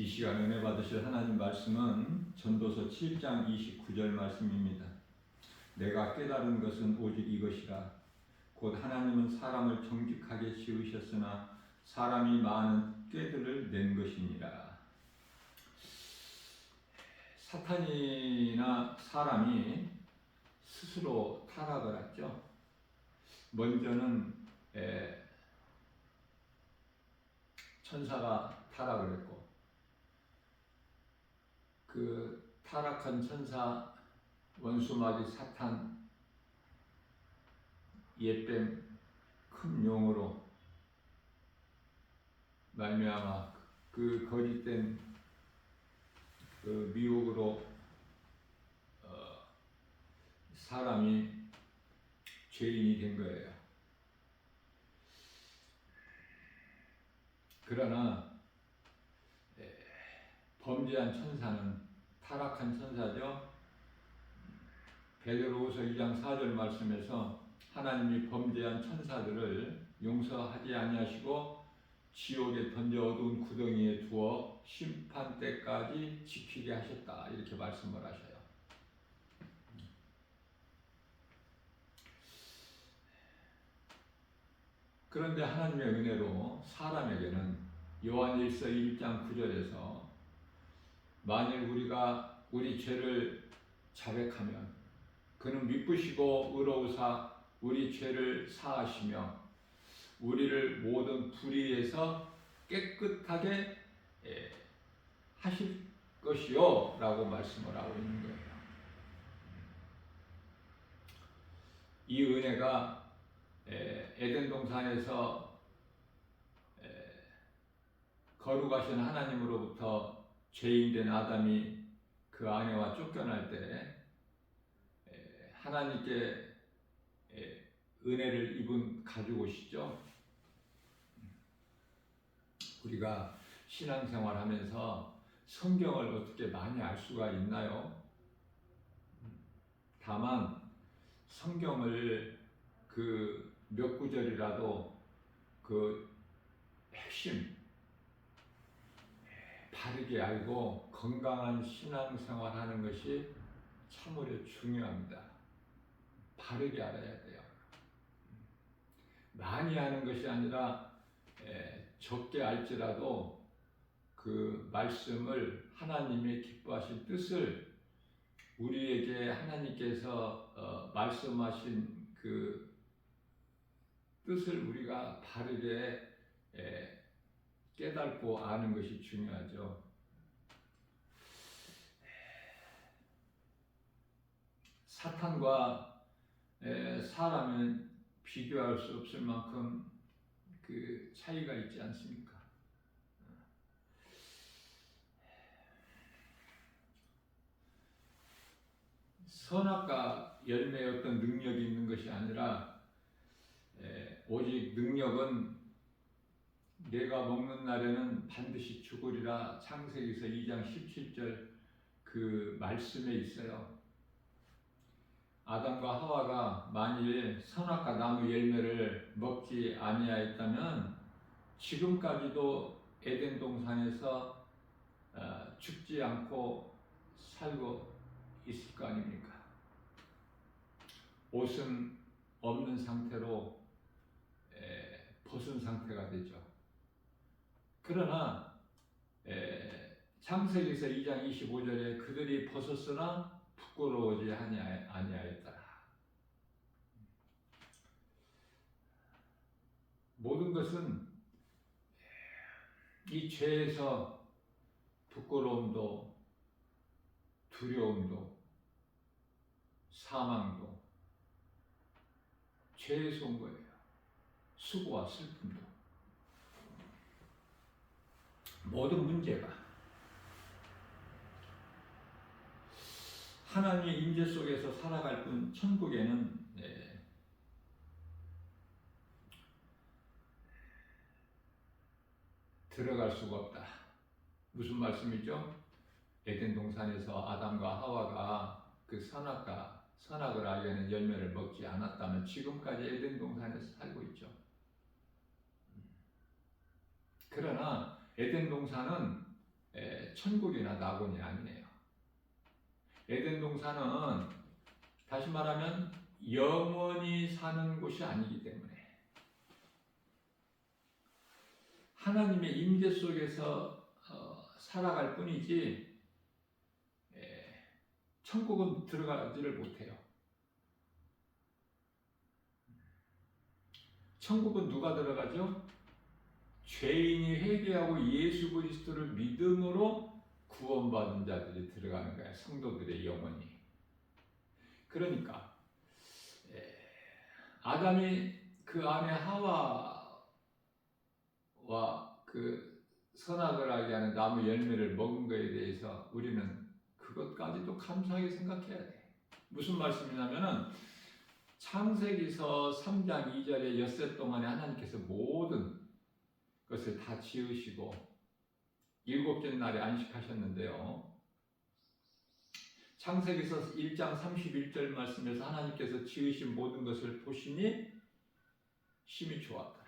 이 시간 은혜 받으실 하나님 말씀은 전도서 7장 29절 말씀입니다. 내가 깨달은 것은 오직 이것이라. 곧 하나님은 사람을 정직하게 지으셨으나 사람이 많은 꾀들을 낸 것이니라. 사탄이나 사람이 스스로 타락을 했죠. 먼저는 천사가 타락을 했고, 그 타락한 천사 원수마귀 사탄 옛뱀 큰 용으로 말미암아 그 거짓된 그 미혹으로 사람이 죄인이 된 거예요. 그러나 범죄한 천사는 타락한 천사죠. 베드로후서 2장 4절 말씀에서 하나님이 범죄한 천사들을 용서하지 아니하시고 지옥에 던져 어두운 구덩이에 두어 심판 때까지 지키게 하셨다, 이렇게 말씀을 하셔요. 그런데 하나님의 은혜로 사람에게는 요한일서 1장 9절에서 만일 우리가 우리 죄를 자백하면 그는 미쁘시고 의로우사 우리 죄를 사하시며 우리를 모든 불의에서 깨끗하게 하실 것이요 라고 말씀을 하고 있는 거예요. 이 은혜가 에덴 동산에서 거룩하신 하나님으로부터 죄인된 아담이 그 아내와 쫓겨날 때 하나님께 은혜를 입은 가족이시죠. 우리가 신앙생활하면서 성경을 어떻게 많이 알 수가 있나요? 다만 성경을 그 몇 구절이라도 그 핵심 바르게 알고 건강한 신앙생활 하는 것이 참으로 중요합니다. 바르게 알아야 돼요. 많이 아는 것이 아니라 적게 알지라도 그 말씀을 하나님의 기뻐하신 뜻을 우리에게 하나님께서 말씀하신 그 뜻을 우리가 바르게 깨닫고 아는 것이 중요하죠. 사탄과 사람은 비교할 수 없을 만큼 그 차이가 있지 않습니까? 선악과 열매의 어떤 능력이 있는 것이 아니라 오직 능력은 내가 먹는 날에는 반드시 죽으리라, 창세기서 2장 17절 그 말씀에 있어요. 아담과 하와가 만일 선악과 나무 열매를 먹지 아니하였다면 지금까지도 에덴 동산에서 죽지 않고 살고 있을 거 아닙니까? 옷은 없는 상태로 벗은 상태가 되죠. 그러나 창세기서 2장 25절에 그들이 벗었으나 부끄러워하지 아니하였더라. 모든 것은 이 죄에서 부끄러움도 두려움도 사망도 죄에서 온 거예요. 수고와 슬픔도. 모든 문제가 하나님의 임재 속에서 살아갈 뿐 천국에는 들어갈 수가 없다. 무슨 말씀이죠? 에덴 동산에서 아담과 하와가 그 선악을 알게 하는 열매를 먹지 않았다면 지금까지 에덴 동산에서 살고 있죠. 그러나 에덴 동산은 천국이나 낙원이 아니에요. 에덴 동산은 다시 말하면 영원히 사는 곳이 아니기 때문에 하나님의 임재 속에서 살아갈 뿐이지 천국은 들어가지를 못해요. 천국은 누가 들어가죠? 죄인이 회개하고 예수 그리스도를 믿음으로 구원받은 자들이 들어가는 거예요. 성도들의 영혼이. 그러니까 아담이 그 안에 하와와 그 선악을 알게 하는 나무 열매를 먹은 것에 대해서 우리는 그것까지도 감사하게 생각해야 돼. 무슨 말씀이냐면은 창세기서 3장 2절에 엿새 동안에 하나님께서 모든 것을 다 지으시고 일곱째 날에 안식하셨는데요. 창세기서 1장 31절 말씀에서 하나님께서 지으신 모든 것을 보시니 심히 좋았더라.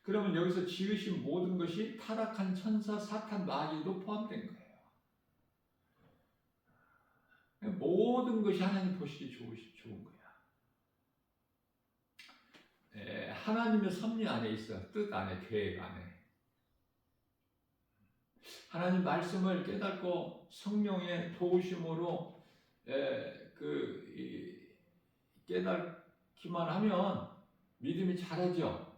그러면 여기서 지으신 모든 것이 타락한 천사, 사탄, 마귀도 포함된 거예요. 모든 것이 하나님 보시기 좋은 거야. 하나님의 섭리 안에 있어. 뜻 안에, 계획 안에. 하나님 말씀을 깨닫고 성령의 도우심으로 깨닫기만 하면 믿음이 자라죠.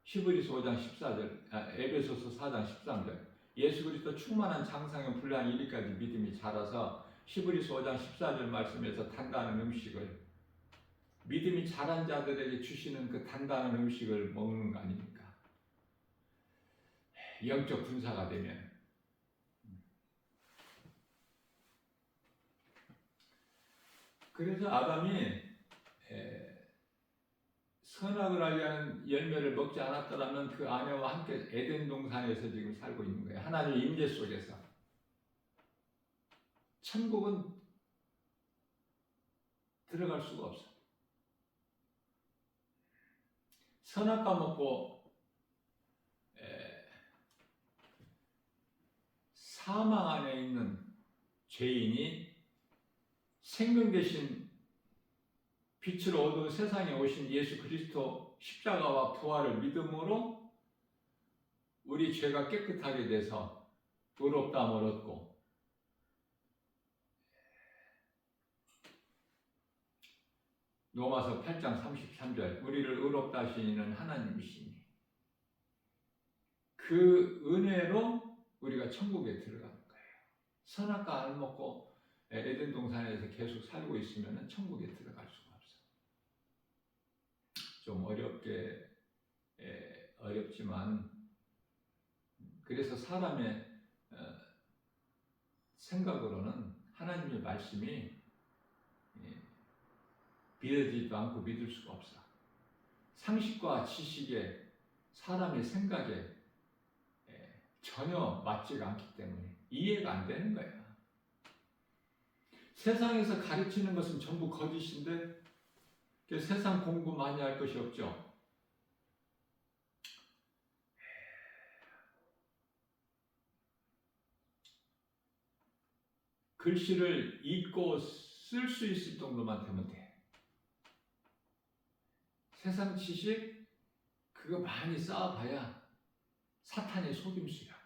히브리서 5장 14절, 에베소서 4장 13절. 예수 그리스도 충만한 장성의 분량 이르기까지 믿음이 자라서 히브리서 5장 14절 말씀에서 단단한 음식을 믿음이 자란 자들에게 주시는 그 단단한 음식을 먹는 거 아닙니까? 영적 군사가 되면. 그래서 아담이 선악을 알게 하는 열매를 먹지 않았더라면 그 아내와 함께 에덴 동산에서 지금 살고 있는 거예요. 하나님의 임재 속에서. 천국은 들어갈 수가 없어. 선악과 먹고 사망 안에 있는 죄인이 생명 대신 빛을 얻어 세상에 오신 예수 그리스도 십자가와 부활을 믿음으로 우리 죄가 깨끗하게 돼서 의롭다함을 얻고 로마서 8장 33절 우리를 의롭다 하시는 하나님이시니 그 은혜로 우리가 천국에 들어가는 거예요. 선악과 안 먹고 에덴 동산에서 계속 살고 있으면 천국에 들어갈 수가 없어. 좀 어렵지만 그래서 사람의 생각으로는 하나님의 말씀이 믿어지지도 않고 믿을 수가 없어. 상식과 지식에 사람의 생각에 전혀 맞지가 않기 때문에 이해가 안 되는 거야. 세상에서 가르치는 것은 전부 거짓인데 세상 공부 많이 할 것이 없죠. 글씨를 읽고 쓸 수 있을 정도만 되면 돼. 세상 지식 그거 많이 쌓아봐야 사탄의 속임수야.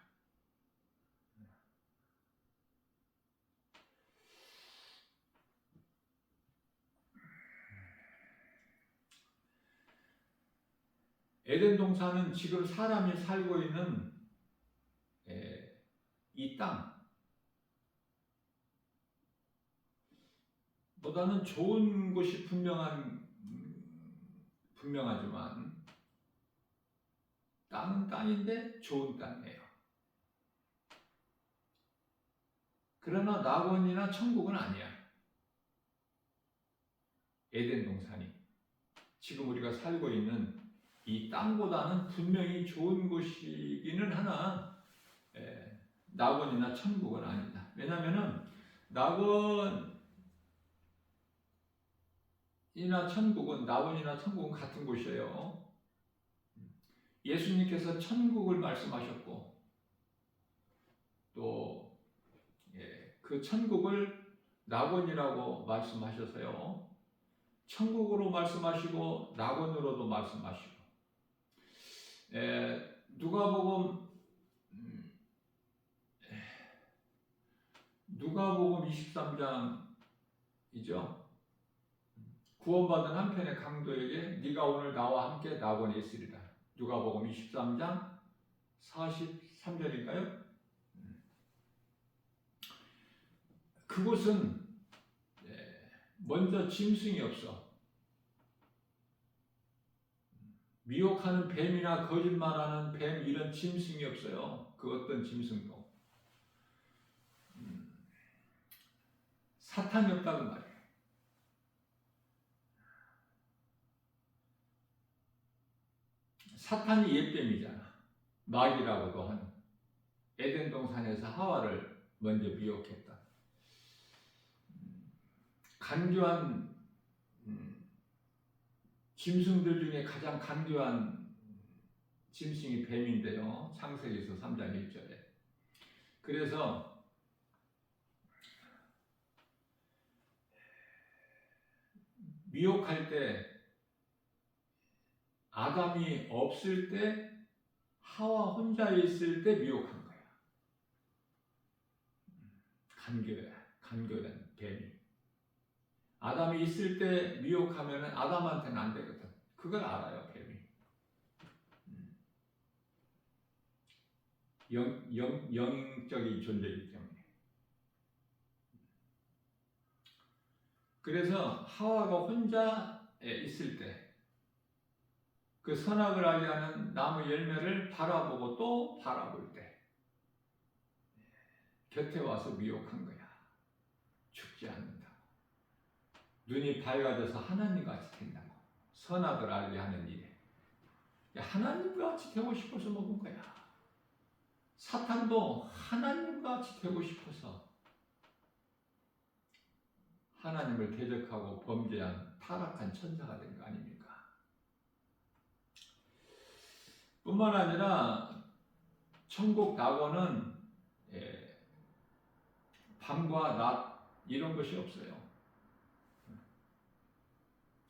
에덴 동산은 지금 사람이 살고 있는 이 땅 보다는 좋은 곳이 분명하지만 땅은 땅인데 좋은 땅이에요. 그러나 낙원이나 천국은 아니야. 에덴 동산이 지금 우리가 살고 있는 이 땅보다는 분명히 좋은 곳이기는 하나 낙원이나 천국은 아니다. 왜냐하면 낙원이나 천국은 같은 곳이에요. 예수님께서 천국을 말씀하셨고 또 그 천국을 낙원이라고 말씀하셔서요. 천국으로 말씀하시고 낙원으로도 말씀하시고 누가복음 23장이죠. 구원받은 한편의 강도에게 네가 오늘 나와 함께 낙원에 있으리라. 누가복음 23장 43절인가요? 그곳은 먼저 짐승이 없어. 미혹하는 뱀이나 거짓말하는 뱀 이런 짐승이 없어요. 그 어떤 짐승도. 사탄이 없다고 말이에요. 사탄이 옛뱀이잖아. 마귀라고도 하는. 에덴 동산에서 하와를 먼저 미혹했다. 간교한 짐승들 중에 가장 간교한 짐승이 뱀인데요. 창세기서 3장 1절에. 그래서 미혹할 때 아담이 없을 때 하와 혼자 있을 때 미혹한 거야. 간교한 뱀이. 아담이 있을 때 미혹하면 아담한테는 안 되거든. 그걸 알아요, 뱀이. 영적인 존재이기 때문에. 그래서 하와가 혼자 있을 때 그 선악을 알게 하는 나무 열매를 바라보고 또 바라볼 때 곁에 와서 미혹한 거야. 죽지 않는다고. 눈이 밝아져서 하나님같이 된다고. 선악을 알게 하는 일에. 하나님같이 되고 싶어서 먹은 거야. 사탄도 하나님같이 되고 싶어서 하나님을 대적하고 범죄한 타락한 천사가 된 거 아닙니까? 뿐만 아니라 천국 낙원은 밤과 낮 이런 것이 없어요.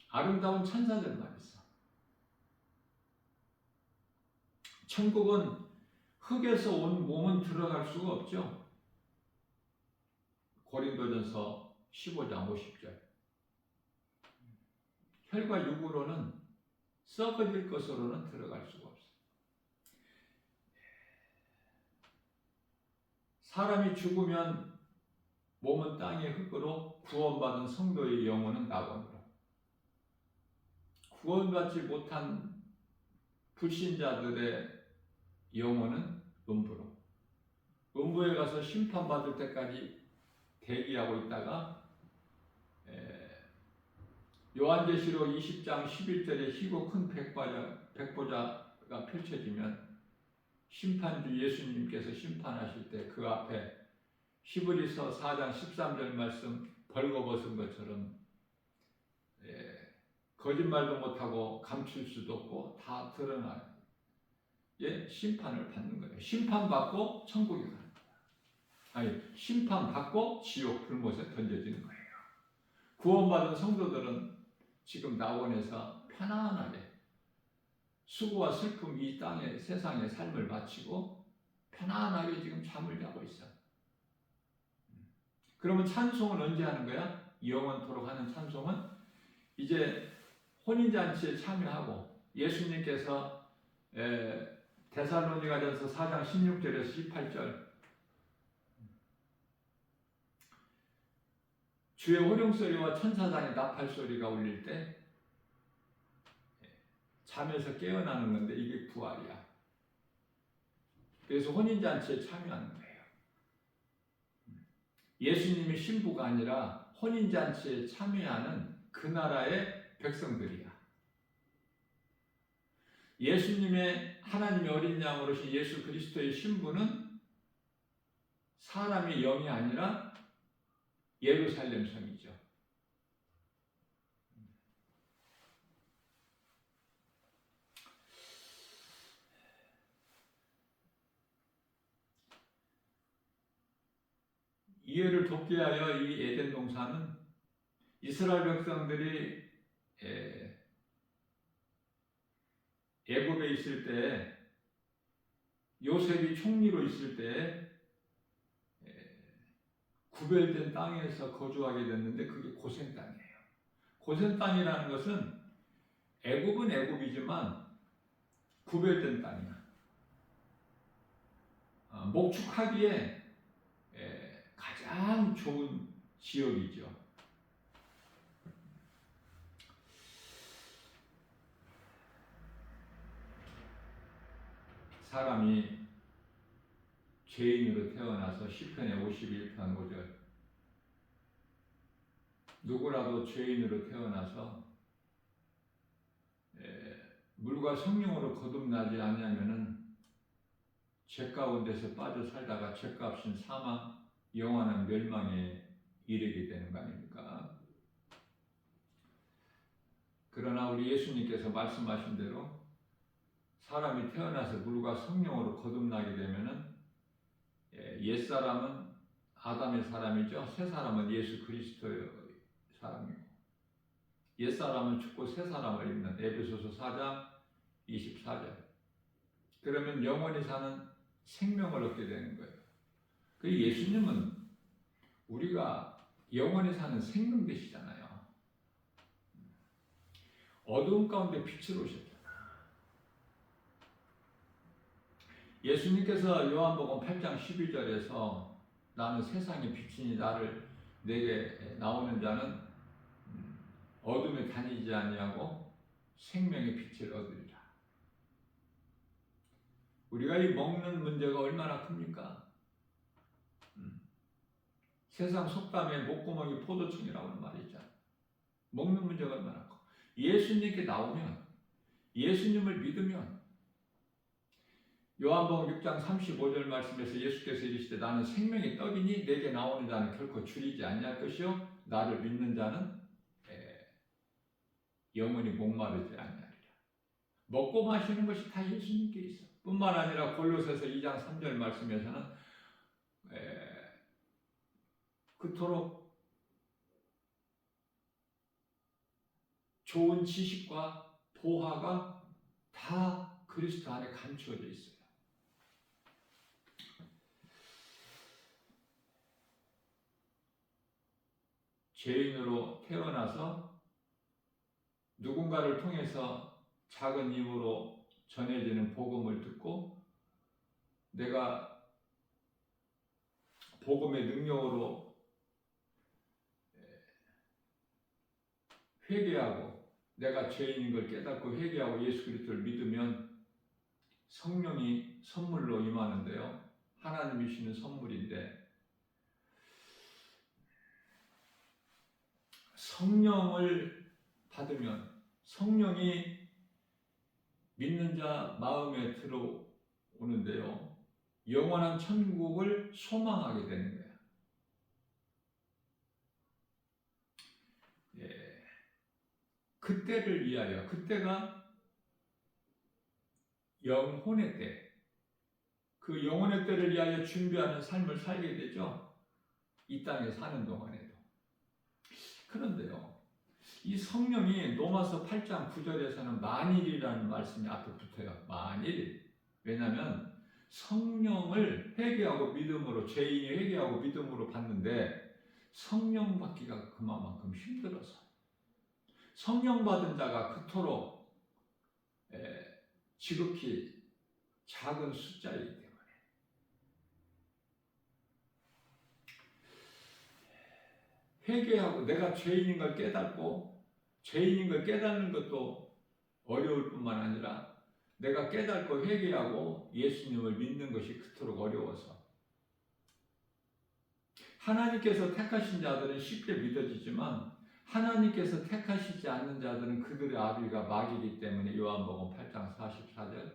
아름다운 천사들만 있어. 천국은 흙에서 온 몸은 들어갈 수가 없죠. 고린도전서 15장 50절. 혈과 육으로는 썩어질 것으로는 들어갈 수가 없어요. 사람이 죽으면 몸은 땅의 흙으로 구원받은 성도의 영혼은 낙원으로. 구원받지 못한 불신자들의 영혼은 음부로. 음부에 가서 심판받을 때까지 대기하고 있다가 요한계시록 20장 11절에 희고 큰 백보자가 펼쳐지면 심판주 예수님께서 심판하실 때 그 앞에 히브리서 4장 13절 말씀 벌거벗은 것처럼 거짓말도 못하고 감출 수도 없고 다 드러나요. 심판을 받는 거예요. 심판받고 천국에 가는 거예요. 아니, 심판받고 지옥 불못에 던져지는 거예요. 구원받은 성도들은 지금 낙원에서 편안하게 수고와 슬픔 이 땅의 세상의 삶을 마치고 편안하게 지금 잠을 자고 있어. 그러면 찬송은 언제 하는 거야? 영원토록 하는 찬송은 이제 혼인잔치에 참여하고 예수님께서 데살로니가전서 4장 16절에서 18절 주의 호령소리와 천사단의 나팔소리가 울릴 때 잠에서 깨어나는 건데 이게 부활이야. 그래서 혼인잔치에 참여하는 거예요. 예수님의 신부가 아니라 혼인잔치에 참여하는 그 나라의 백성들이야. 예수님의 하나님의 어린 양으로 오신 예수 그리스도의 신부는 사람의 영이 아니라 예루살렘 성이죠. 이해를 돕기 위하여 이 에덴 동산은 이스라엘 백성들이 애굽에 있을 때, 요셉이 총리로 있을 때 구별된 땅에서 거주하게 됐는데 그게 고센 땅이에요. 고센 땅이라는 것은 애굽은 애굽이지만 구별된 땅이야. 목축하기에 가장 좋은 지역이죠. 사람이 죄인으로 태어나서 시편의 51편 5절, 누구라도 죄인으로 태어나서 물과 성령으로 거듭나지 않으면은 죄 가운데서 빠져 살다가 죄값인 사망, 영원한 멸망에 이르게 되는 거 아닙니까? 그러나 우리 예수님께서 말씀하신 대로 사람이 태어나서 물과 성령으로 거듭나게 되면은 옛사람은 아담의 사람이죠. 새 사람은 예수 그리스도의 사람이고, 옛사람은 죽고 새 사람을 입는 에베소서 4장 24절. 그러면 영원히 사는 생명을 얻게 되는 거예요. 그 예수님은 우리가 영원히 사는 생명 되시잖아요. 어두운 가운데 빛으로 오셨잖아요. 예수님께서 요한복음 8장 12절에서 나는 세상의 빛이니 내게 나오는 자는 어둠에 다니지 아니하고 생명의 빛을 얻으리라. 우리가 이 먹는 문제가 얼마나 큽니까? 세상 속담에 목구멍이 포도청이라고 하는 말이 있잖아요. 먹는 문제가 얼마나 커. 예수님께 나오면, 예수님을 믿으면, 요한복음 6장 35절 말씀에서 예수께서 이르시되 나는 생명의 떡이니 내게 나오는 자는 결코 줄이지 아니할 것이요 나를 믿는 자는 영원히 목마르지 아니하리라. 먹고 마시는 것이 다 예수님께 있어. 뿐만 아니라 골로새서 2장 3절 말씀에서는 그토록 좋은 지식과 보화가 다 그리스도 안에 감추어져 있어요. 죄인으로 태어나서 누군가를 통해서 작은 힘으로 전해지는 복음을 듣고 내가 복음의 능력으로 회개하고 내가 죄인인 걸 깨닫고 회개하고 예수 그리스도를 믿으면 성령이 선물로 임하는데요. 하나님이 주시는 선물인데 성령을 받으면 성령이 믿는 자 마음에 들어오는데요. 영원한 천국을 소망하게 되는 거예요. 그때를 위하여, 그때가 영혼의 때, 그 영혼의 때를 위하여 준비하는 삶을 살게 되죠. 이 땅에 사는 동안에도. 그런데요, 이 성령이 로마서 8장 9절에서는 만일이라는 말씀이 앞에 붙어요. 만일. 왜냐하면 성령을 회개하고 믿음으로, 죄인이 회개하고 믿음으로 받는데 성령 받기가 그만큼 힘들어서 성령 받은 자가 그토록 지극히 작은 숫자이기 때문에 회개하고 내가 죄인인 걸 깨닫고 죄인인 걸 깨닫는 것도 어려울 뿐만 아니라 내가 깨닫고 회개하고 예수님을 믿는 것이 그토록 어려워서 하나님께서 택하신 자들은 쉽게 믿어지지만 하나님께서 택하시지 않는 자들은 그들의 아비가 막이기 때문에 요한복음 8장 44절.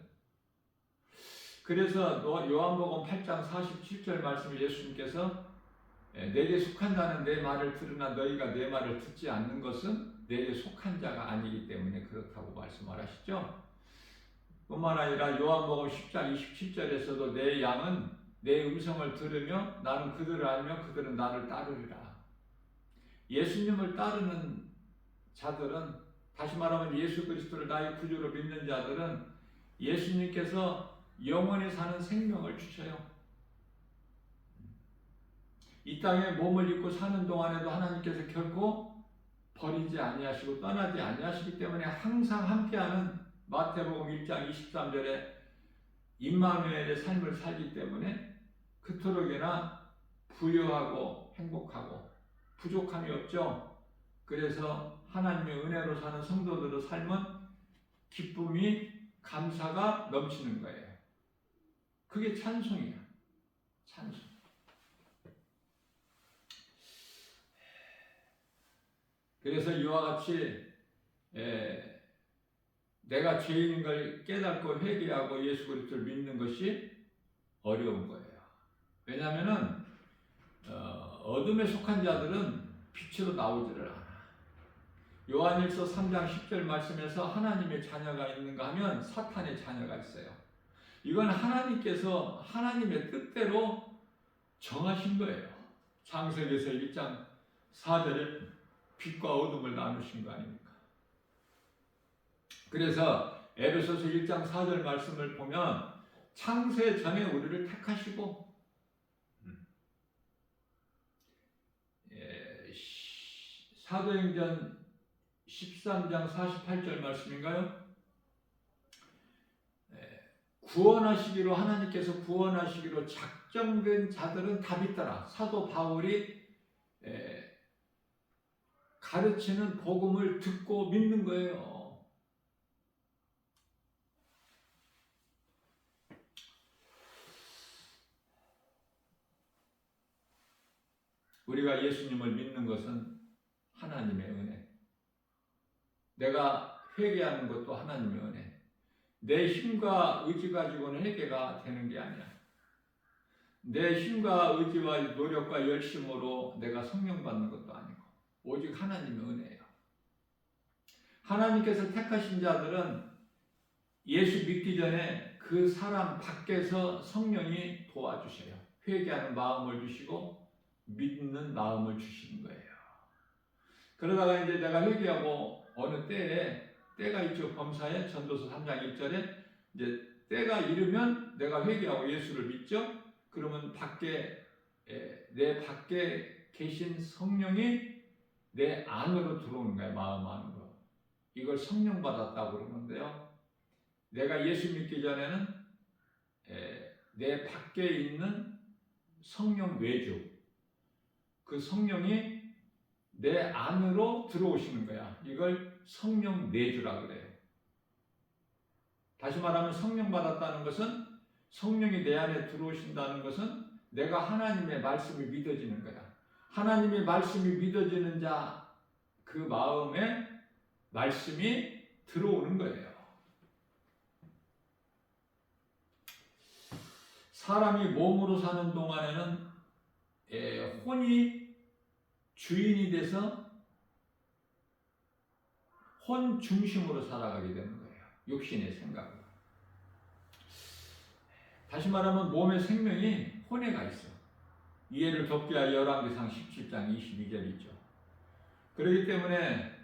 그래서 요한복음 8장 47절 말씀을 예수님께서 내게 속한 자는 내 말을 들으나 너희가 내 말을 듣지 않는 것은 내게 속한 자가 아니기 때문에 그렇다고 말씀하시죠. 뿐만 아니라 요한복음 10장 27절에서도 내 양은 내 음성을 들으며 나는 그들을 알며 그들은 나를 따르리라. 예수님을 따르는 자들은, 다시 말하면 예수 그리스도를 나의 구주로 믿는 자들은 예수님께서 영원히 사는 생명을 주셔요. 이 땅에 몸을 입고 사는 동안에도 하나님께서 결코 버리지 아니하시고 떠나지 아니하시기 때문에 항상 함께하는 마태복음 1장 23절에 임마누엘의 삶을 살기 때문에 그토록이나 부유하고 행복하고 부족함이 없죠. 그래서 하나님의 은혜로 사는 성도들의 삶은 기쁨이, 감사가 넘치는 거예요. 그게 찬송이야. 찬송. 그래서 이와 같이 내가 죄인인 걸 깨닫고 회개하고 예수 그리스도를 믿는 것이 어려운 거예요. 왜냐하면 어둠에 속한 자들은 빛으로 나오지를 않아. 요한일서 3장 10절 말씀에서 하나님의 자녀가 있는가 하면 사탄의 자녀가 있어요. 이건 하나님께서 하나님의 뜻대로 정하신 거예요. 창세기에서 1장 4절에 빛과 어둠을 나누신 거 아닙니까? 그래서 에베소서 1장 4절 말씀을 보면 창세 전에 우리를 택하시고 사도행전 13장 48절 말씀인가요? 구원하시기로, 하나님께서 구원하시기로 작정된 자들은 다 믿더라. 사도 바울이 가르치는 복음을 듣고 믿는 거예요. 우리가 예수님을 믿는 것은 하나님의 은혜. 내가 회개하는 것도 하나님의 은혜. 내 힘과 의지 가지고는 회개가 되는 게 아니야. 내 힘과 의지와 노력과 열심으로 내가 성령 받는 것도 아니고 오직 하나님의 은혜예요. 하나님께서 택하신 자들은 예수 믿기 전에 그 사람 밖에서 성령이 도와주셔요. 회개하는 마음을 주시고 믿는 마음을 주시는 거예요. 그러다가 이제 내가 회개하고 어느 때가 있죠. 범사에 전도서 3장 1절에 이제 때가 이르면 내가 회개하고 예수를 믿죠. 그러면 내 밖에 계신 성령이 내 안으로 들어오는 거예요. 마음 안으로. 이걸 성령 받았다고 그러는데요. 내가 예수 믿기 전에는 내 밖에 있는 성령 외주, 그 성령이 내 안으로 들어오시는 거야. 이걸 성령 내주라 그래요. 다시 말하면 성령 받았다는 것은, 성령이 내 안에 들어오신다는 것은 내가 하나님의 말씀이 믿어지는 거야. 하나님의 말씀이 믿어지는 자, 그 마음에 말씀이 들어오는 거예요. 사람이 몸으로 사는 동안에는 혼이 주인이 돼서 혼 중심으로 살아가게 되는 거예요. 육신의 생각으로. 다시 말하면 몸의 생명이 혼에 가 있어. 이해를 돕기 위하여 열왕기상 17장 22절 있죠. 그렇기 때문에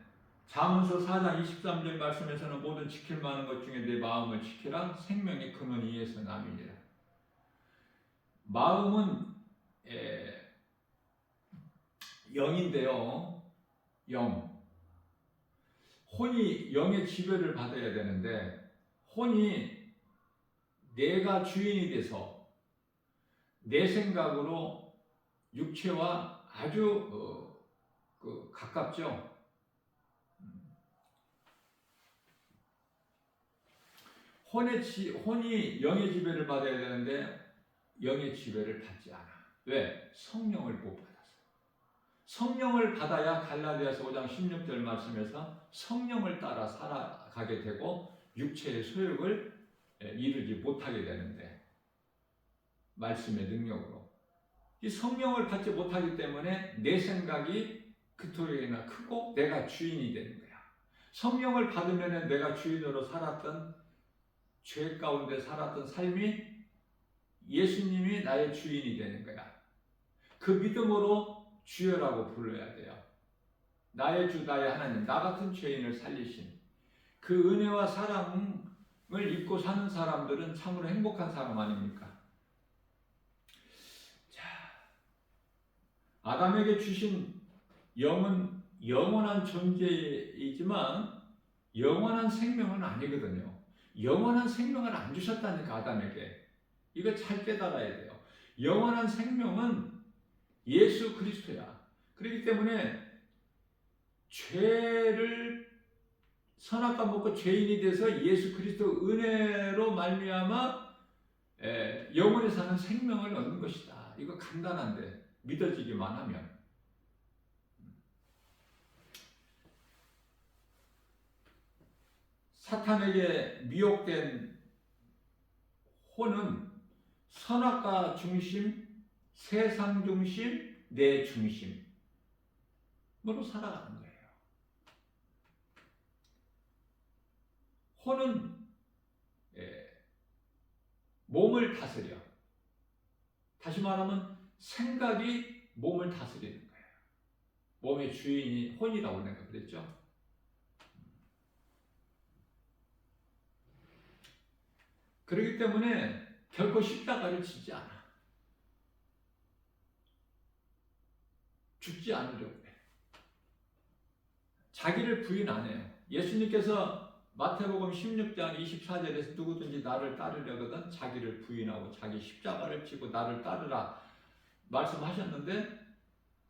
잠언서 4장 23절 말씀에서는 모든 지킬 만한 것 중에 내 마음을 지키라. 생명의 근원 이에서 남이니라. 마음은 영인데요. 영. 혼이 영의 지배를 받아야 되는데 혼이 내가 주인이 돼서 내 생각으로 육체와 아주 가깝죠. 혼이 영의 지배를 받아야 되는데 영의 지배를 받지 않아. 왜? 성령을 못 받아서. 성령을 받아야 갈라디아서 5장 16절 말씀에서 성령을 따라 살아가게 되고 육체의 소욕을 이루지 못하게 되는데, 말씀의 능력으로. 이 성령을 받지 못하기 때문에 내 생각이 그토록이나 크고 내가 주인이 되는 거야. 성령을 받으면 내가 주인으로 살았던, 죄 가운데 살았던 삶이 예수님이 나의 주인이 되는 거야. 그 믿음으로 주여라고 불러야 돼요. 나의 주, 나의 하나님, 나 같은 죄인을 살리신 그 은혜와 사랑을 입고 사는 사람들은 참으로 행복한 사람 아닙니까? 자, 아담에게 주신 영은 영원한 존재이지만 영원한 생명은 아니거든요. 영원한 생명을 안 주셨다니까, 아담에게. 이거 잘 깨달아야 돼요. 영원한 생명은 예수 그리스도야. 그렇기 때문에 죄를 선악과 먹고 죄인이 돼서 예수 그리스도 은혜로 말미암아 영원히 사는 생명을 얻는 것이다. 이거 간단한데 믿어지기만 하면. 사탄에게 미혹된 혼은 선악과 중심, 세상 중심, 내 중심으로 살아가는 거예요. 혼은 몸을 다스려. 다시 말하면 생각이 몸을 다스리는 거예요. 몸의 주인이 혼이라고 내가 그랬죠. 그렇기 때문에 결코 십자가를 지지 않아. 죽지 않으려고 해. 자기를 부인 안 해요. 예수님께서 마태복음 16장 24절에서 누구든지 나를 따르려거든 자기를 부인하고 자기 십자가를 지고 나를 따르라 말씀하셨는데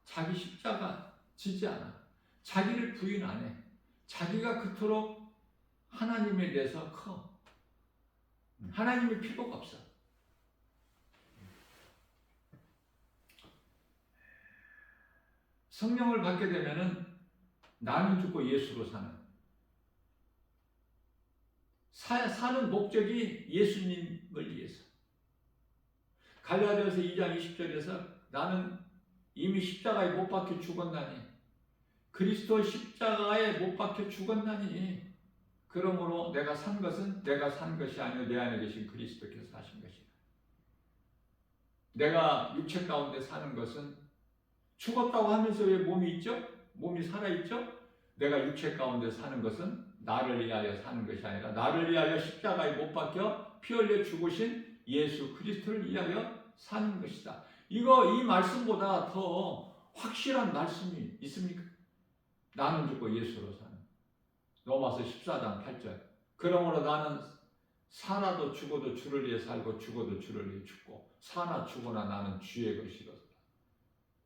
자기 십자가 지지 않아. 자기를 부인 안 해. 자기가 그토록 하나님에 대해서 커. 하나님의 필요가 없어. 성령을 받게 되면은 나는 죽고 예수로 사는 목적이 예수님을 위해서. 갈라디아서 2장 20절에서 나는 이미 십자가에 못 박혀 죽었나니 그리스도 십자가에 못 박혀 죽었나니 그러므로 내가 산 것은 내가 산 것이 아니요 내 안에 계신 그리스도께서 하신 것이다. 내가 육체 가운데 사는 것은 죽었다고 하면서 왜 몸이 있죠? 몸이 살아있죠? 내가 육체 가운데 사는 것은 나를 위하여 사는 것이 아니라 나를 위하여 십자가에 못 박혀 피 흘려 죽으신 예수 그리스도를 위하여 사는 것이다. 이 말씀보다 더 확실한 말씀이 있습니까? 나는 죽고 예수로 사는. 로마서 14장 8절. 그러므로 나는 사나도 죽어도 주를 위해 살고 죽어도 주를 위해 죽고 사나 죽으나 나는 주의 것이로다.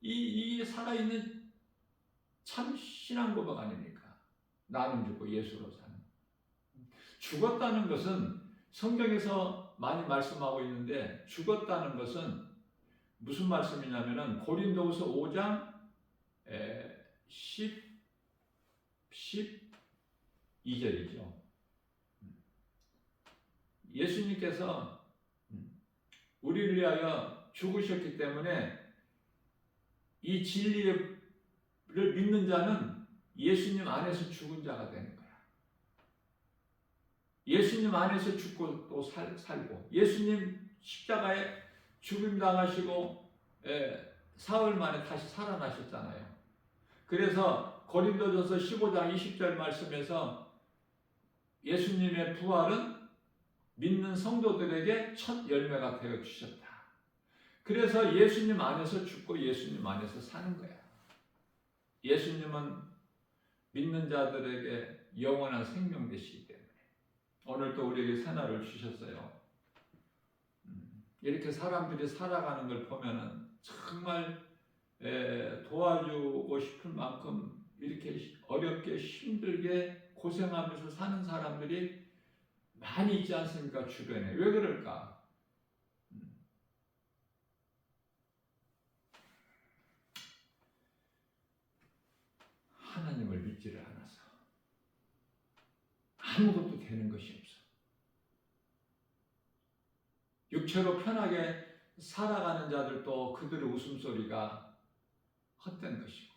이 살아있는 참 신앙 고백 아닙니까? 나는 죽고 예수로 사는. 죽었다는 것은 성경에서 많이 말씀하고 있는데 죽었다는 것은 무슨 말씀이냐면은 고린도후서 5장 12절이죠. 예수님께서 우리를 위하여 죽으셨기 때문에 이 진리를 믿는 자는 예수님 안에서 죽은 자가 되는 거야. 예수님 안에서 죽고 또 살고 예수님 십자가에 죽임 당하시고 사흘 만에 다시 살아나셨잖아요. 그래서 고린도전서 15장 20절 말씀에서 예수님의 부활은 믿는 성도들에게 첫 열매가 되어 주셨다. 그래서 예수님 안에서 죽고 예수님 안에서 사는 거야. 예수님은 믿는 자들에게 영원한 생명 되시기 때문에 오늘 또 우리에게 새날을 주셨어요. 이렇게 사람들이 살아가는 걸 보면은 정말 도와주고 싶을 만큼 이렇게 어렵게 힘들게 고생하면서 사는 사람들이 많이 있지 않습니까? 주변에. 왜 그럴까? 하나님을 믿지를 않아서 아무것도 되는 것이 없어. 육체로 편하게 살아가는 자들도 그들의 웃음소리가 헛된 것이고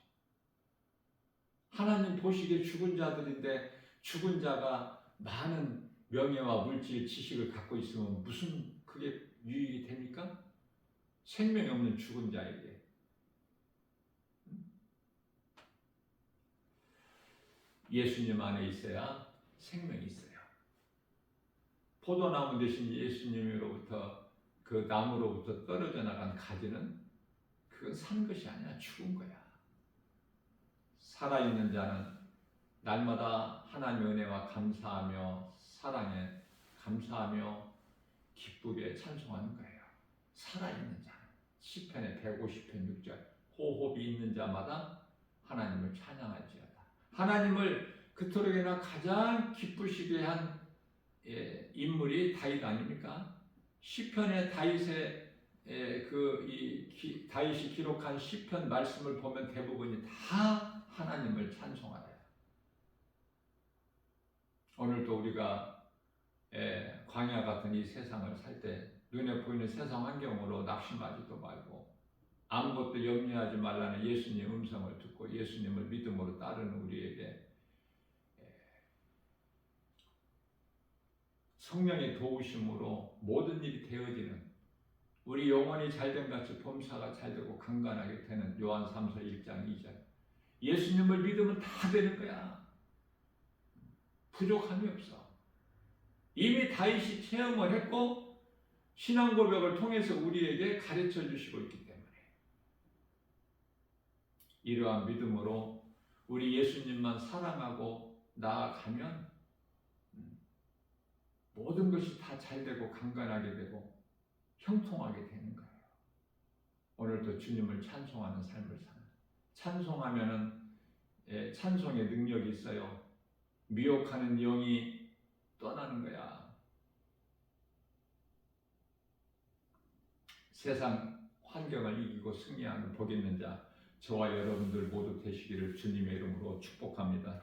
하나님 보시기에 죽은 자들인데 죽은 자가 많은 명예와 물질, 지식을 갖고 있으면 무슨 그게 유익이 됩니까? 생명이 없는 죽은 자에게. 예수님 안에 있어야 생명이 있어요. 포도나무 대신 예수님으로부터 그 나무로부터 떨어져 나간 가지는 그건 산 것이 아니야. 죽은 거야. 살아있는 자는 날마다 하나님의 은혜와 감사하며 사랑에 감사하며 기쁘게 찬송하는 거예요. 살아있는 자는 시편의 150편 6절 호흡이 있는 자마다 하나님을 찬양할지어다. 하나님을 그토록이나 가장 기쁘시게 한 인물이 다윗 아닙니까? 시편의 다윗의 다윗이 기록한 시편 말씀을 보면 대부분이 다 하나님을 찬송하래요. 오늘도 우리가 광야 같은 이 세상을 살 때 눈에 보이는 세상 환경으로 낙심하지도 말고 아무것도 염려하지 말라는 예수님의 음성을 듣고 예수님을 믿음으로 따르는 우리에게 성령의 도우심으로 모든 일이 되어지는 우리 영혼이 잘된 같이 범사가 잘되고 강건하게 되는 요한 3서 1장 2절 예수님을 믿으면 다 되는 거야. 부족함이 없어. 이미 다윗이 체험을 했고 신앙 고백을 통해서 우리에게 가르쳐 주시고 있기 때문에 이러한 믿음으로 우리 예수님만 사랑하고 나아가면 모든 것이 다 잘되고 강건하게 되고 형통하게 되는 거예요. 오늘도 주님을 찬송하는 삶을 사는. 찬송하면은 찬송의 능력이 있어요. 미혹하는 영이 떠나는 거야. 세상 환경을 이기고 승리하는 복 있는 자 저와 여러분들 모두 되시기를 주님의 이름으로 축복합니다.